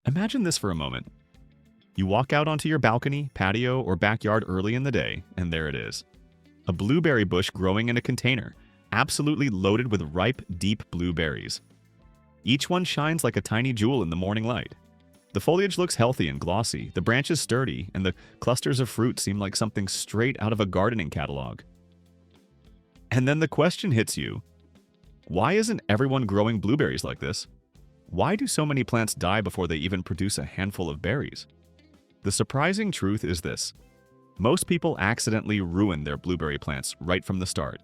Imagine this for a moment. You walk out onto your balcony, patio, or backyard early in the day, and there it is. A blueberry bush growing in a container, absolutely loaded with ripe, deep blueberries. Each one shines like a tiny jewel in the morning light. The foliage looks healthy and glossy, the branches sturdy, and the clusters of fruit seem like something straight out of a gardening catalog. And then the question hits you. Why isn't everyone growing blueberries like this? Why do so many plants die before they even produce a handful of berries? The surprising truth is this. Most people accidentally ruin their blueberry plants right from the start.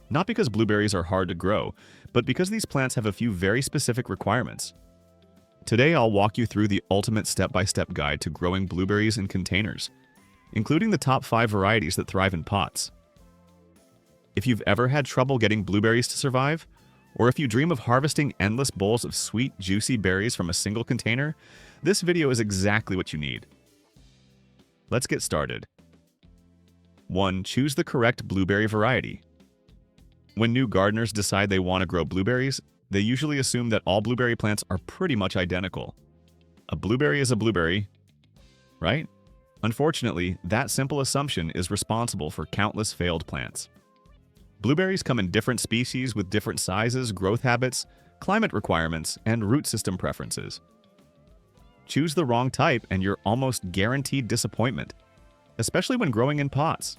Not because blueberries are hard to grow, but because these plants have a few very specific requirements. Today, I'll walk you through the ultimate step-by-step guide to growing blueberries in containers, including the top 5 varieties that thrive in pots. If you've ever had trouble getting blueberries to survive, or if you dream of harvesting endless bowls of sweet, juicy berries from a single container, this video is exactly what you need. Let's get started. 1. Choose the correct blueberry variety. When new gardeners decide they want to grow blueberries, they usually assume that all blueberry plants are pretty much identical. A blueberry is a blueberry, right? Unfortunately, that simple assumption is responsible for countless failed plants. Blueberries come in different species with different sizes, growth habits, climate requirements, and root system preferences. Choose the wrong type and you're almost guaranteed disappointment, especially when growing in pots.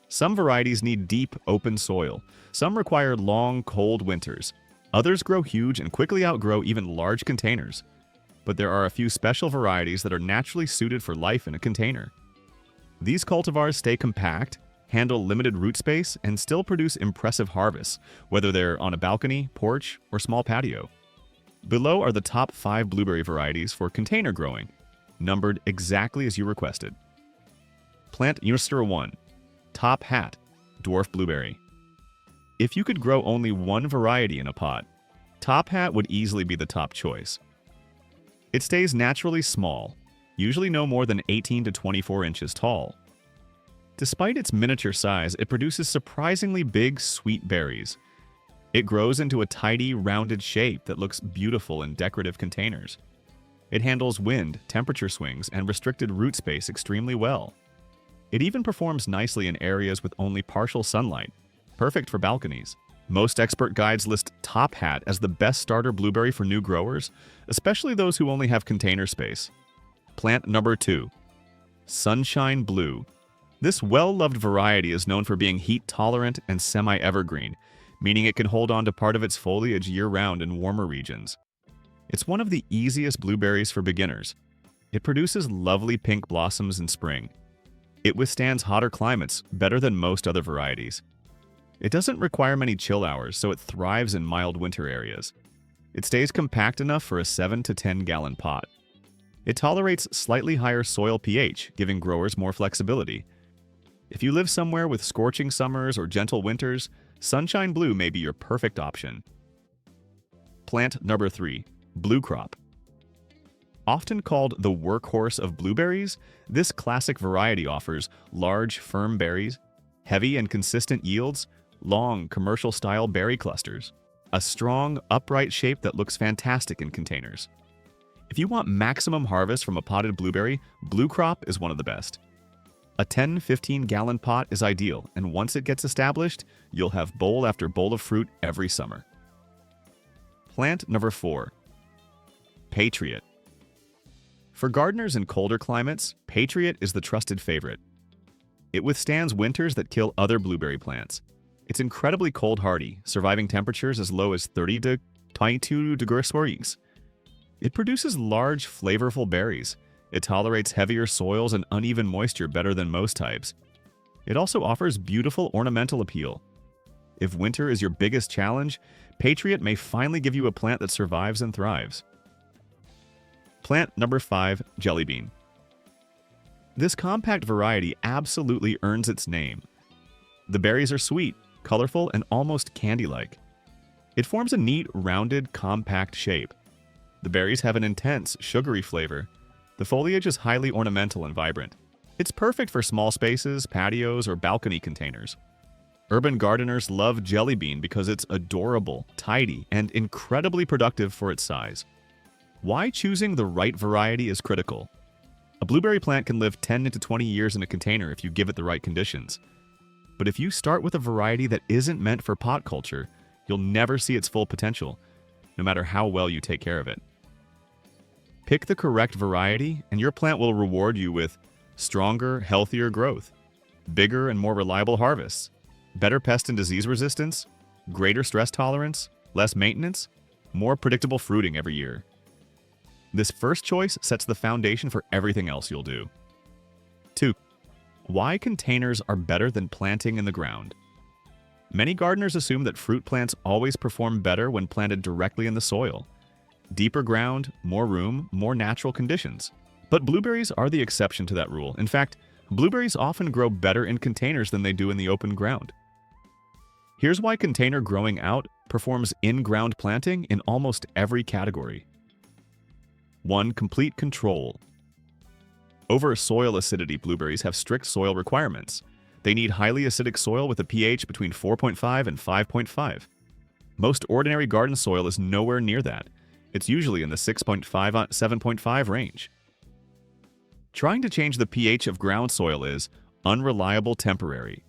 Some varieties need deep, open soil. Some require long, cold winters. Others grow huge and quickly outgrow even large containers. But there are a few special varieties that are naturally suited for life in a container. These cultivars stay compact, handle limited root space, and still produce impressive harvests, whether they're on a balcony, porch, or small patio. Below are the top 5 blueberry varieties for container growing, numbered exactly as you requested. Plant Unster 1. Top Hat, dwarf blueberry. If you could grow only one variety in a pot, Top Hat would easily be the top choice. It stays naturally small, usually no more than 18 to 24 inches tall. Despite its miniature size, it produces surprisingly big, sweet berries. It grows into a tidy, rounded shape that looks beautiful in decorative containers. It handles wind, temperature swings, and restricted root space extremely well. It even performs nicely in areas with only partial sunlight, perfect for balconies. Most expert guides list Top Hat as the best starter blueberry for new growers, especially those who only have container space. Plant number 2. Sunshine Blue. This well-loved variety is known for being heat-tolerant and semi-evergreen, meaning it can hold on to part of its foliage year-round in warmer regions. It's one of the easiest blueberries for beginners. It produces lovely pink blossoms in spring. It withstands hotter climates better than most other varieties. It doesn't require many chill hours, so it thrives in mild winter areas. It stays compact enough for a 7 to 10 gallon pot. It tolerates slightly higher soil pH, giving growers more flexibility. If you live somewhere with scorching summers or gentle winters, Sunshine Blue may be your perfect option. Plant number 3. Blue Crop. Often called the workhorse of blueberries, this classic variety offers large, firm berries, heavy and consistent yields, long, commercial-style berry clusters, a strong, upright shape that looks fantastic in containers. If you want maximum harvest from a potted blueberry, Blue Crop is one of the best. A 10-15 gallon pot is ideal, and once it gets established, you'll have bowl after bowl of fruit every summer. Plant number 4. Patriot. For gardeners in colder climates, Patriot is the trusted favorite. It withstands winters that kill other blueberry plants. It's incredibly cold-hardy, surviving temperatures as low as 30 to 22 degrees Celsius. It produces large, flavorful berries. It tolerates heavier soils and uneven moisture better than most types. It also offers beautiful ornamental appeal. If winter is your biggest challenge, Patriot may finally give you a plant that survives and thrives. Plant number 5, Jelly Bean. This compact variety absolutely earns its name. The berries are sweet, colorful, and almost candy-like. It forms a neat, rounded, compact shape. The berries have an intense, sugary flavor. The foliage is highly ornamental and vibrant. It's perfect for small spaces, patios, or balcony containers. Urban gardeners love Jelly Bean because it's adorable, tidy, and incredibly productive for its size. Why choosing the right variety is critical. A blueberry plant can live 10 to 20 years in a container if you give it the right conditions. But if you start with a variety that isn't meant for pot culture, you'll never see its full potential, no matter how well you take care of it. Pick the correct variety, and your plant will reward you with stronger, healthier growth, bigger and more reliable harvests, better pest and disease resistance, greater stress tolerance, less maintenance, more predictable fruiting every year. This first choice sets the foundation for everything else you'll do. 2. Why containers are better than planting in the ground. Many gardeners assume that fruit plants always perform better when planted directly in the soil. Deeper ground, more room, more natural conditions. But blueberries are the exception to that rule. In fact, blueberries often grow better in containers than they do in the open ground. Here's why container growing out performs in-ground planting in almost every category. 1. Complete control. Over soil acidity, blueberries have strict soil requirements. They need highly acidic soil with a pH between 4.5 and 5.5. Most ordinary garden soil is nowhere near that. It's usually in the 6.5 to 7.5 range. Trying to change the pH of ground soil is unreliable, temporary,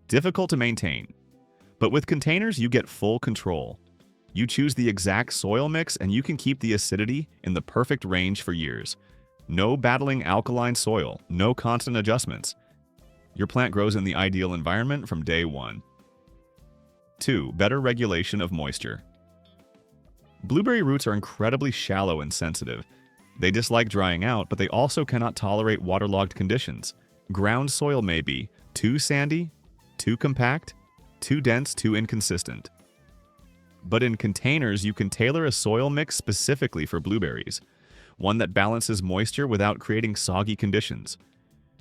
difficult to maintain. But with containers, you get full control. You choose the exact soil mix and you can keep the acidity in the perfect range for years. No battling alkaline soil, no constant adjustments. Your plant grows in the ideal environment from day one. 2. Better regulation of moisture. Blueberry roots are incredibly shallow and sensitive. They dislike drying out, but they also cannot tolerate waterlogged conditions. Ground soil may be too sandy, too compact, too dense, too inconsistent. But in containers, you can tailor a soil mix specifically for blueberries, one that balances moisture without creating soggy conditions.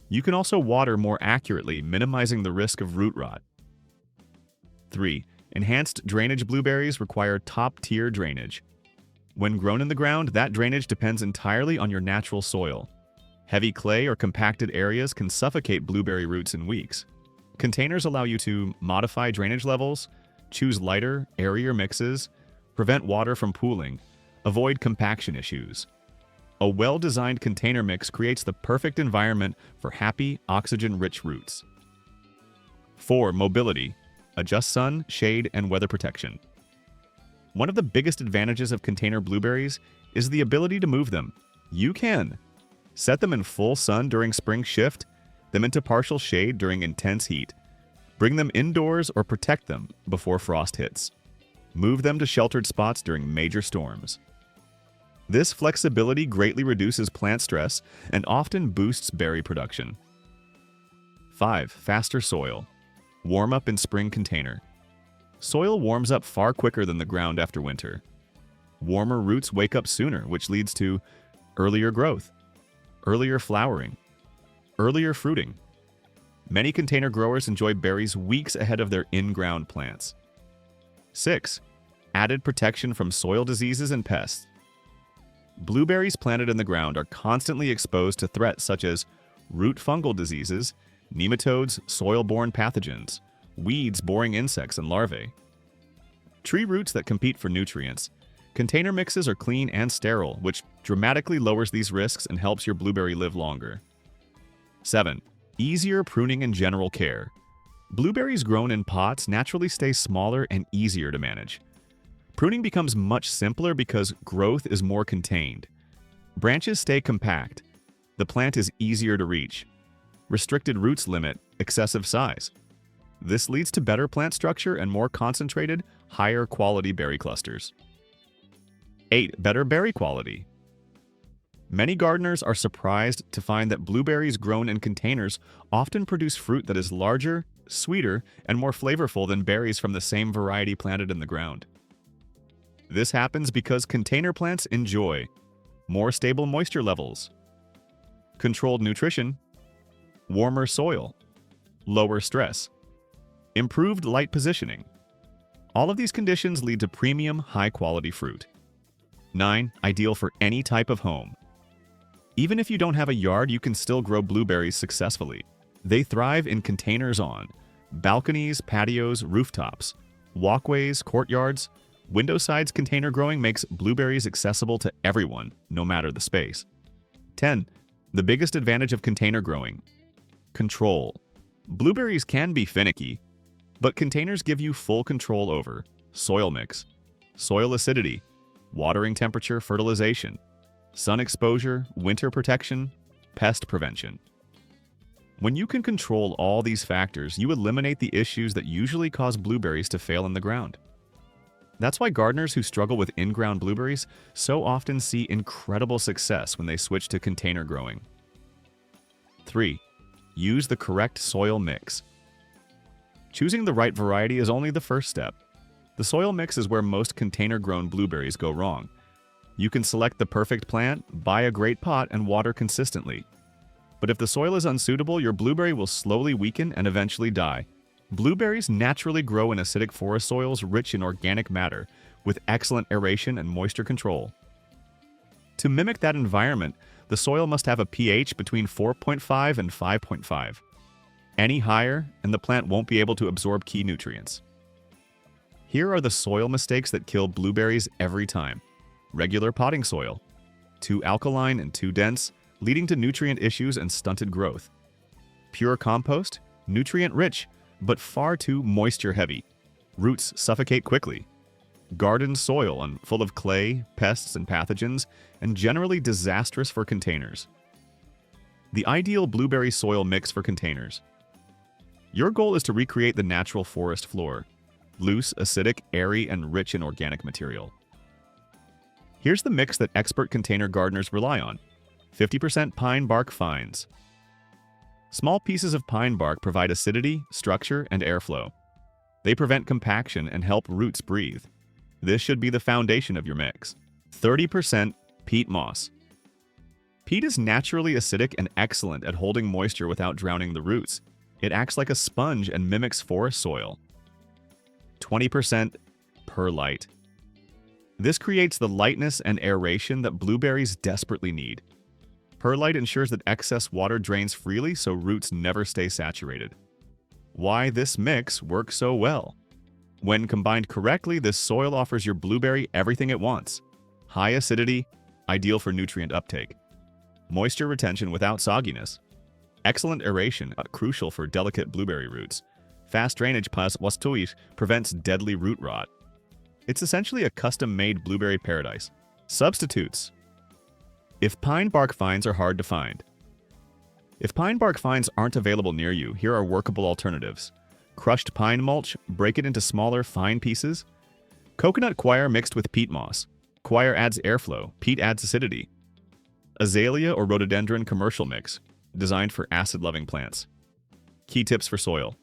You can also water more accurately, minimizing the risk of root rot. 3. Enhanced drainage. Blueberries require top-tier drainage. When grown in the ground, that drainage depends entirely on your natural soil. Heavy clay or compacted areas can suffocate blueberry roots in weeks. Containers allow you to modify drainage levels, choose lighter, airier mixes, prevent water from pooling, avoid compaction issues. A well-designed container mix creates the perfect environment for happy, oxygen-rich roots. 4. Mobility. Adjust sun, shade, and weather protection. One of the biggest advantages of container blueberries is the ability to move them. You can set them in full sun during spring shift, them into partial shade during intense heat. Bring them indoors or protect them before frost hits. Move them to sheltered spots during major storms. This flexibility greatly reduces plant stress and often boosts berry production. 5. Faster soil. Warm up in spring container. Soil warms up far quicker than the ground after winter. Warmer roots wake up sooner, which leads to earlier growth, earlier flowering, earlier fruiting. Many container growers enjoy berries weeks ahead of their in-ground plants. 6. Added protection from soil diseases and pests. Blueberries planted in the ground are constantly exposed to threats such as root fungal diseases, nematodes, soil-borne pathogens, weeds boring insects and larvae. Tree roots that compete for nutrients. Container mixes are clean and sterile, which dramatically lowers these risks and helps your blueberry live longer. 7. Easier pruning and general care. Blueberries grown in pots naturally stay smaller and easier to manage. Pruning becomes much simpler because growth is more contained. Branches stay compact. The plant is easier to reach. Restricted roots limit excessive size. This leads to better plant structure and more concentrated, higher quality berry clusters. 8. Better berry quality. Many gardeners are surprised to find that blueberries grown in containers often produce fruit that is larger, sweeter, and more flavorful than berries from the same variety planted in the ground. This happens because container plants enjoy more stable moisture levels, controlled nutrition, warmer soil, lower stress, improved light positioning. All of these conditions lead to premium, high-quality fruit. 9. Ideal for any type of home. Even if you don't have a yard, you can still grow blueberries successfully. They thrive in containers on balconies, patios, rooftops, walkways, courtyards, Window sides container growing makes blueberries accessible to everyone, no matter the space. 10. The biggest advantage of container growing. Control. Blueberries can be finicky, but containers give you full control over soil mix, soil acidity, watering temperature, fertilization, sun exposure, winter protection, pest prevention. When you can control all these factors, you eliminate the issues that usually cause blueberries to fail in the ground. That's why gardeners who struggle with in-ground blueberries so often see incredible success when they switch to container growing. 3. Use the correct soil mix. Choosing the right variety is only the first step. The soil mix is where most container-grown blueberries go wrong. You can select the perfect plant, buy a great pot, and water consistently. But if the soil is unsuitable, your blueberry will slowly weaken and eventually die. Blueberries naturally grow in acidic forest soils rich in organic matter, with excellent aeration and moisture control. To mimic that environment, the soil must have a pH between 4.5 and 5.5. Any higher, and the plant won't be able to absorb key nutrients. Here are the soil mistakes that kill blueberries every time. Regular potting soil. Too alkaline and too dense, leading to nutrient issues and stunted growth. Pure compost, nutrient-rich, but far too moisture-heavy. Roots suffocate quickly. Garden soil and full of clay, pests, and pathogens, and generally disastrous for containers. The ideal blueberry soil mix for containers. Your goal is to recreate the natural forest floor. Loose, acidic, airy, and rich in organic material. Here's the mix that expert container gardeners rely on. 50% pine bark fines. Small pieces of pine bark provide acidity, structure, and airflow. They prevent compaction and help roots breathe. This should be the foundation of your mix. 30% peat moss. Peat is naturally acidic and excellent at holding moisture without drowning the roots. It acts like a sponge and mimics forest soil. 20% perlite. This creates the lightness and aeration that blueberries desperately need. Perlite ensures that excess water drains freely so roots never stay saturated. Why this mix works so well? When combined correctly, this soil offers your blueberry everything it wants. High acidity, ideal for nutrient uptake. Moisture retention without sogginess. Excellent aeration, crucial for delicate blueberry roots. Fast drainage prevents deadly root rot. It's essentially a custom-made blueberry paradise. Substitutes. If pine bark fines are hard to find. If pine bark fines aren't available near you, here are workable alternatives. Crushed pine mulch, break it into smaller, fine pieces. Coconut coir mixed with peat moss. Coir adds airflow, peat adds acidity. Azalea or rhododendron commercial mix, designed for acid-loving plants. Key tips for soil.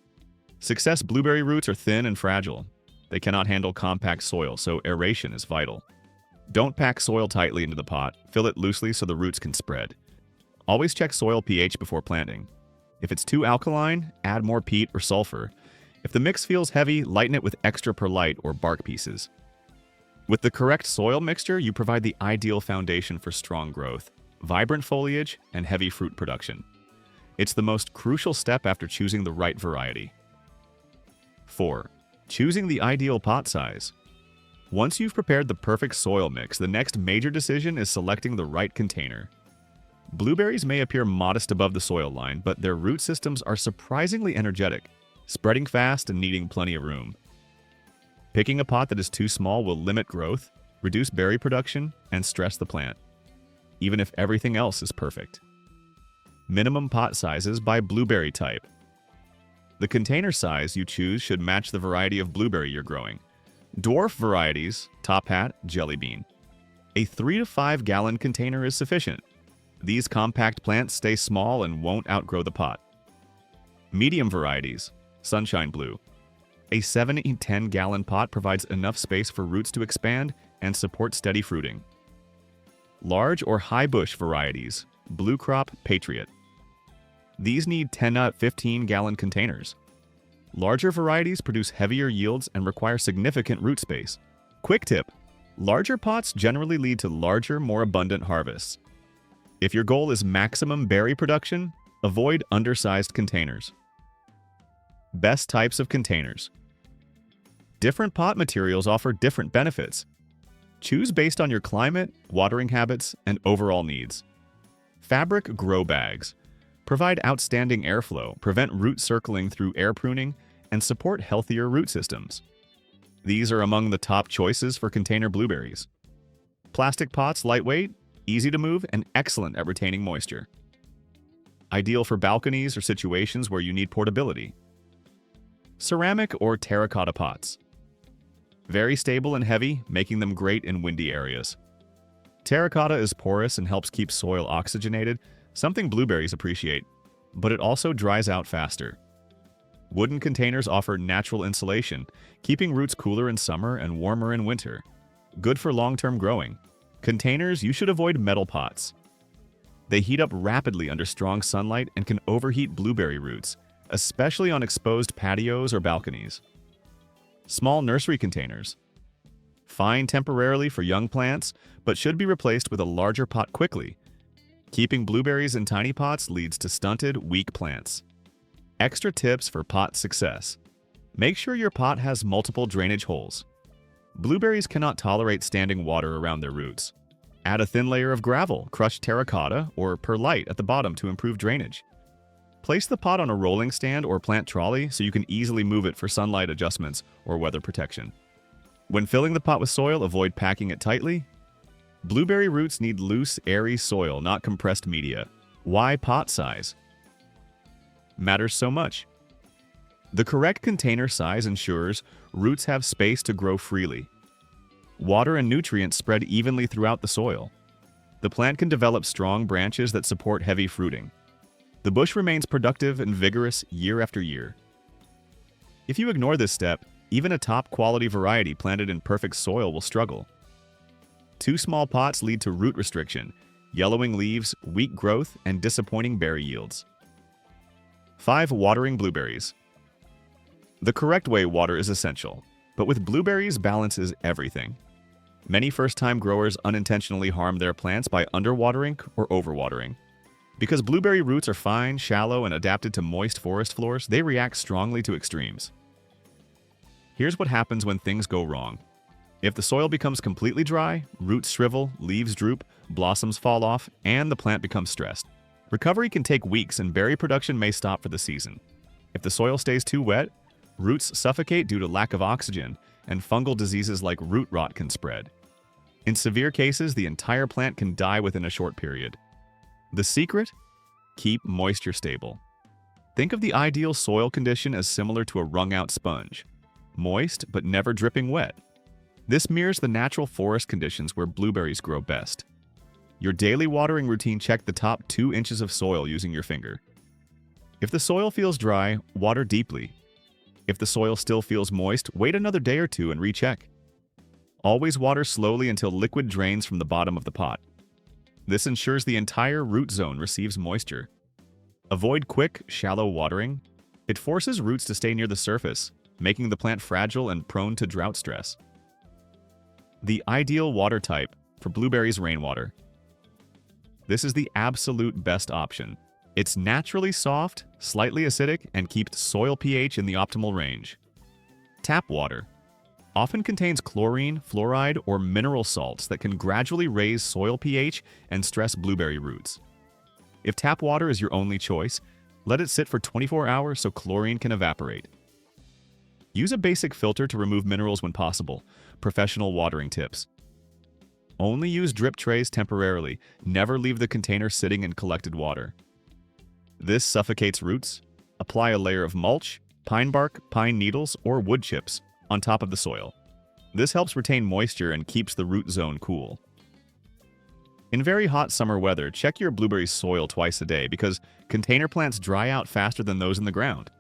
Success blueberry roots are thin and fragile. They cannot handle compact soil, so aeration is vital. Don't pack soil tightly into the pot, fill it loosely so the roots can spread. Always check soil pH before planting. If it's too alkaline, add more peat or sulfur. If the mix feels heavy, lighten it with extra perlite or bark pieces. With the correct soil mixture, you provide the ideal foundation for strong growth, vibrant foliage, and heavy fruit production. It's the most crucial step after choosing the right variety. 4. Choosing the ideal pot size. Once you've prepared the perfect soil mix, the next major decision is selecting the right container. Blueberries may appear modest above the soil line, but their root systems are surprisingly energetic, spreading fast and needing plenty of room. Picking a pot that is too small will limit growth, reduce berry production, and stress the plant, even if everything else is perfect. Minimum pot sizes by blueberry type. The container size you choose should match the variety of blueberry you're growing. Dwarf varieties, top hat, jelly bean. A 3 to 5 gallon container is sufficient. These compact plants stay small and won't outgrow the pot. Medium varieties, sunshine blue. A 7 to 10 gallon pot provides enough space for roots to expand and support steady fruiting. Large or high bush varieties, blue crop, patriot. These need 10 to 15 gallon containers. Larger varieties produce heavier yields and require significant root space. Quick tip: larger pots generally lead to larger, more abundant harvests. If your goal is maximum berry production, avoid undersized containers. Best types of containers. Different pot materials offer different benefits. Choose based on your climate, watering habits, and overall needs. Fabric grow bags provide outstanding airflow, prevent root circling through air pruning, and support healthier root systems. These are among the top choices for container blueberries. Plastic pots lightweight, easy to move, and excellent at retaining moisture. Ideal for balconies or situations where you need portability. Ceramic or terracotta pots. Very stable and heavy, making them great in windy areas. Terracotta is porous and helps keep soil oxygenated, something blueberries appreciate, but it also dries out faster. Wooden containers offer natural insulation, keeping roots cooler in summer and warmer in winter. Good for long-term growing. Containers, you should avoid metal pots. They heat up rapidly under strong sunlight and can overheat blueberry roots, especially on exposed patios or balconies. Small nursery containers. Fine temporarily for young plants, but should be replaced with a larger pot quickly. Keeping blueberries in tiny pots leads to stunted, weak plants. Extra tips for pot success. Make sure your pot has multiple drainage holes. Blueberries cannot tolerate standing water around their roots. Add a thin layer of gravel, crushed terracotta, or perlite at the bottom to improve drainage. Place the pot on a rolling stand or plant trolley so you can easily move it for sunlight adjustments or weather protection. When filling the pot with soil, avoid packing it tightly. Blueberry roots need loose, airy soil, not compressed media. Why pot size matters so much? The correct container size ensures roots have space to grow freely. Water and nutrients spread evenly throughout the soil. The plant can develop strong branches that support heavy fruiting. The bush remains productive and vigorous year after year. If you ignore this step, even a top-quality variety planted in perfect soil will struggle. Too small pots lead to root restriction, yellowing leaves, weak growth, and disappointing berry yields. 5. Watering blueberries. The correct way water is essential, but with blueberries, balance is everything. Many first-time growers unintentionally harm their plants by underwatering or overwatering. Because blueberry roots are fine, shallow, and adapted to moist forest floors, they react strongly to extremes. Here's what happens when things go wrong. If the soil becomes completely dry, roots shrivel, leaves droop, blossoms fall off, and the plant becomes stressed. Recovery can take weeks and berry production may stop for the season. If the soil stays too wet, roots suffocate due to lack of oxygen, and fungal diseases like root rot can spread. In severe cases, the entire plant can die within a short period. The secret? Keep moisture stable. Think of the ideal soil condition as similar to a wrung-out sponge. Moist, but never dripping wet. This mirrors the natural forest conditions where blueberries grow best. Your daily watering routine: check the top 2 inches of soil using your finger. If the soil feels dry, water deeply. If the soil still feels moist, wait another day or 2 and recheck. Always water slowly until liquid drains from the bottom of the pot. This ensures the entire root zone receives moisture. Avoid quick, shallow watering. It forces roots to stay near the surface, making the plant fragile and prone to drought stress. The ideal water type for blueberries: rainwater. This is the absolute best option. It's naturally soft, slightly acidic, and keeps soil pH in the optimal range. Tap water often contains chlorine, fluoride, or mineral salts that can gradually raise soil pH and stress blueberry roots. If tap water is your only choice, let it sit for 24 hours so chlorine can evaporate. Use a basic filter to remove minerals when possible. Professional watering tips. Only use drip trays temporarily. Never leave the container sitting in collected water. This suffocates roots. Apply a layer of mulch, pine bark, pine needles, or wood chips on top of the soil. This helps retain moisture and keeps the root zone cool. In very hot summer weather, check your blueberry soil twice a day because container plants dry out faster than those in the ground.